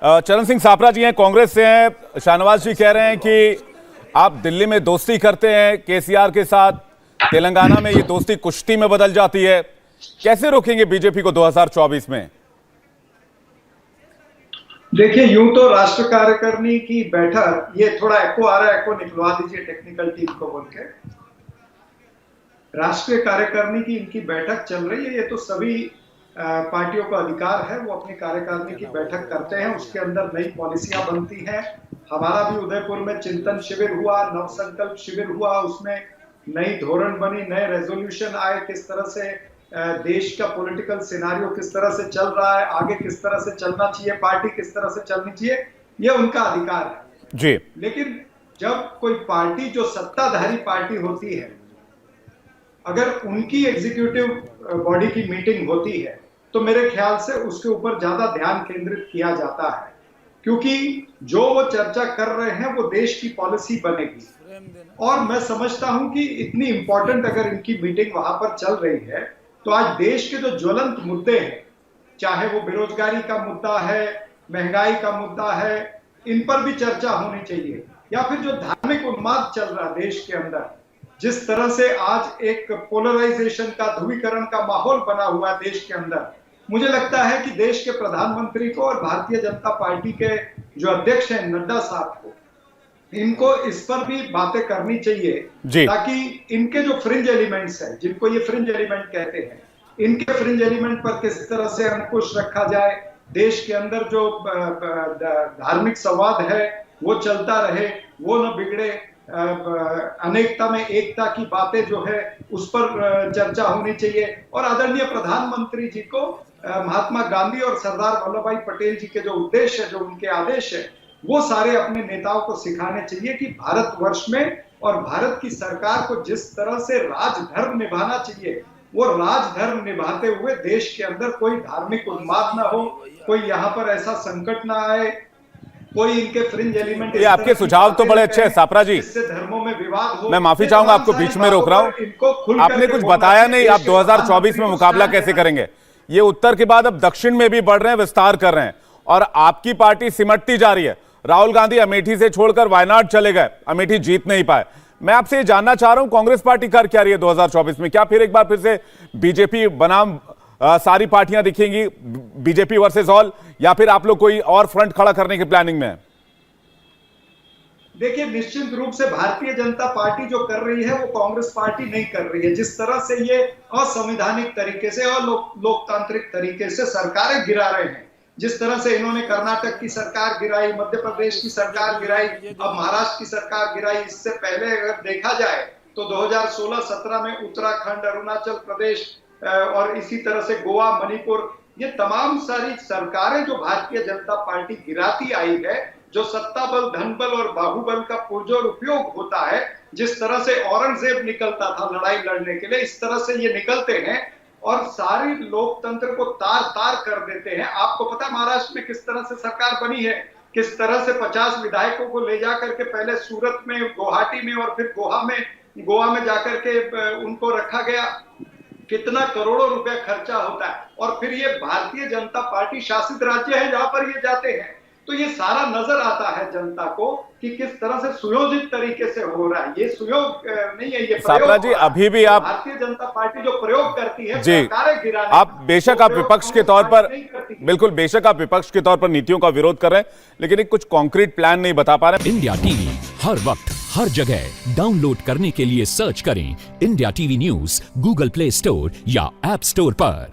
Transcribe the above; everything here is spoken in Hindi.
चरण सिंह सापरा जी हैं, कांग्रेस से हैं। शाहनवाज जी कह रहे हैं कि आप दिल्ली में दोस्ती करते हैं केसीआर के साथ, तेलंगाना में ये दोस्ती कुश्ती में बदल जाती है। कैसे रोकेंगे बीजेपी को 2024 में? देखिए, यूं तो राष्ट्र कार्यकारिणी की बैठक, ये थोड़ा एको आ रहा है, एको निकलवा दीजिए टेक्निकल टीम को बोल के। राष्ट्रीय कार्यकारिणी की इनकी बैठक चल रही है, ये तो सभी पार्टियों का अधिकार है, वो अपनी कार्यकारिणी की बैठक करते हैं, उसके अंदर नई पॉलिसियां बनती हैं। हमारा भी उदयपुर में चिंतन शिविर हुआ, नवसंकल्प शिविर हुआ, उसमें नई धोरण बनी, नए रेजोल्यूशन आए, किस तरह से देश का पॉलिटिकल सिनारियो किस तरह से चल रहा है, आगे किस तरह से चलना चाहिए, पार्टी किस तरह से चलनी चाहिए, ये उनका अधिकार है जी। लेकिन जब कोई पार्टी जो सत्ताधारी पार्टी होती है, अगर उनकी एग्जीक्यूटिव बॉडी की मीटिंग होती है तो मेरे ख्याल से उसके ऊपर ज्यादा ध्यान केंद्रित किया जाता है, क्योंकि जो वो चर्चा कर रहे हैं वो देश की पॉलिसी बनेगी। और मैं समझता हूं कि इतनी इंपॉर्टेंट अगर इनकी मीटिंग वहां पर चल रही है तो आज देश के जो ज्वलंत मुद्दे हैं, चाहे वो बेरोजगारी का मुद्दा है, महंगाई का मुद्दा है, इन पर भी चर्चा होनी चाहिए। या फिर जो धार्मिक उन्माद चल रहा है देश के अंदर, जिस तरह से आज एक पोलराइजेशन का, ध्रुवीकरण का माहौल बना हुआ है देश के अंदर, मुझे लगता है कि देश के प्रधानमंत्री को और भारतीय जनता पार्टी के जो अध्यक्ष हैं नड्डा साहब को, इनको इस पर भी बातें करनी चाहिए, ताकि इनके जो फ्रिंज एलिमेंट्स हैं, जिनको ये फ्रिंज एलिमेंट कहते हैं, इनके फ्रिंज एलिमेंट पर किस तरह से अंकुश रखा जाए, देश के अंदर जो धार्मिक संवाद है वो चलता रहे, वो न बिगड़े, अनेकता में एकता की बातें जो है उस पर चर्चा होनी चाहिए। और आदरणीय प्रधानमंत्री जी को महात्मा गांधी और सरदार वल्लभ भाई पटेल जी के जो उद्देश्य है, जो उनके आदेश है, वो सारे अपने नेताओं को सिखाने चाहिए कि भारतवर्ष में और भारत की सरकार को जिस तरह से राजधर्म निभाना चाहिए, वो राजधर्म निभाते हुए देश के अंदर कोई धार्मिक उन्माद ना हो, कोई यहाँ पर ऐसा संकट ना आए, कोई इनके फ्रिंज एलिमेंट। ये आपके सुझाव तो बड़े अच्छे हैं सापरा जी, इससे धर्मों में विवाद हो। मैं माफी चाहूंगा, आपको बीच में रोक रहा हूं। आपने कुछ बताया नहीं, आप 2024 में मुकाबला कैसे करेंगे? ये उत्तर के बाद अब दक्षिण में भी बढ़ रहे हैं, विस्तार कर रहे हैं, और आपकी पार्टी सिमटती जा रही है। राहुल गांधी अमेठी से छोड़कर वायनाड चले गए, अमेठी जीत नहीं पाए। मैं आपसे ये जानना चाह रहा हूं, कांग्रेस पार्टी कर क्या रही है 2024 में? क्या फिर एक बार फिर से बीजेपी बनाम सारी पार्टियां दिखेंगी, बीजेपी वर्सेस ऑल, या फिर आप लोग कोई और फ्रंट खड़ा करने की प्लानिंग में है? देखिए, निश्चित रूप से भारतीय जनता पार्टी जो कर रही है वो कांग्रेस पार्टी नहीं कर रही है। जिस तरह से ये असंवैधानिक तरीके से और लोकतांत्रिक तरीके से सरकारें गिरा रहे हैं, जिस तरह से इन्होंने कर्नाटक की सरकार गिराई, मध्य प्रदेश की सरकार गिराई, अब महाराष्ट्र की सरकार गिराई, इससे पहले अगर देखा जाए तो 2016-17 में उत्तराखंड, अरुणाचल प्रदेश और इसी तरह से गोवा, मणिपुर, ये तमाम सारी सरकारें जो भारतीय जनता पार्टी गिराती आई है, जो सत्ता बल, धन बल और बाहुबल का पुरजोर उपयोग होता है, जिस तरह से औरंगजेब निकलता था लड़ाई लड़ने के लिए, इस तरह से ये निकलते हैं और सारी लोकतंत्र को तार तार कर देते हैं। आपको पता है महाराष्ट्र में किस तरह से सरकार बनी है, किस तरह से 50 विधायकों को ले जाकर के पहले सूरत में, गुवाहाटी में और फिर गोवा में जाकर के उनको रखा गया, कितना करोड़ों रुपए खर्चा होता है। और फिर ये भारतीय जनता पार्टी शासित राज्य है जहां पर ये जाते हैं, तो ये सारा नजर आता है जनता को कि किस तरह से सुयोजित तरीके से हो रहा है। ये सुयोग नहीं है, ये सापरा जी, अभी भी आप भारतीय जनता पार्टी जो प्रयोग करती है जी, आप बेशक आप विपक्ष के तौर पर, बिल्कुल बेशक आप विपक्ष के तौर पर नीतियों का विरोध कर रहे हैं, लेकिन एक कुछ कॉन्क्रीट प्लान नहीं बता पा रहे। इंडिया टीवी हर वक्त हर जगह डाउनलोड करने के लिए सर्च करें India TV news Google play store या ऐप स्टोर पर।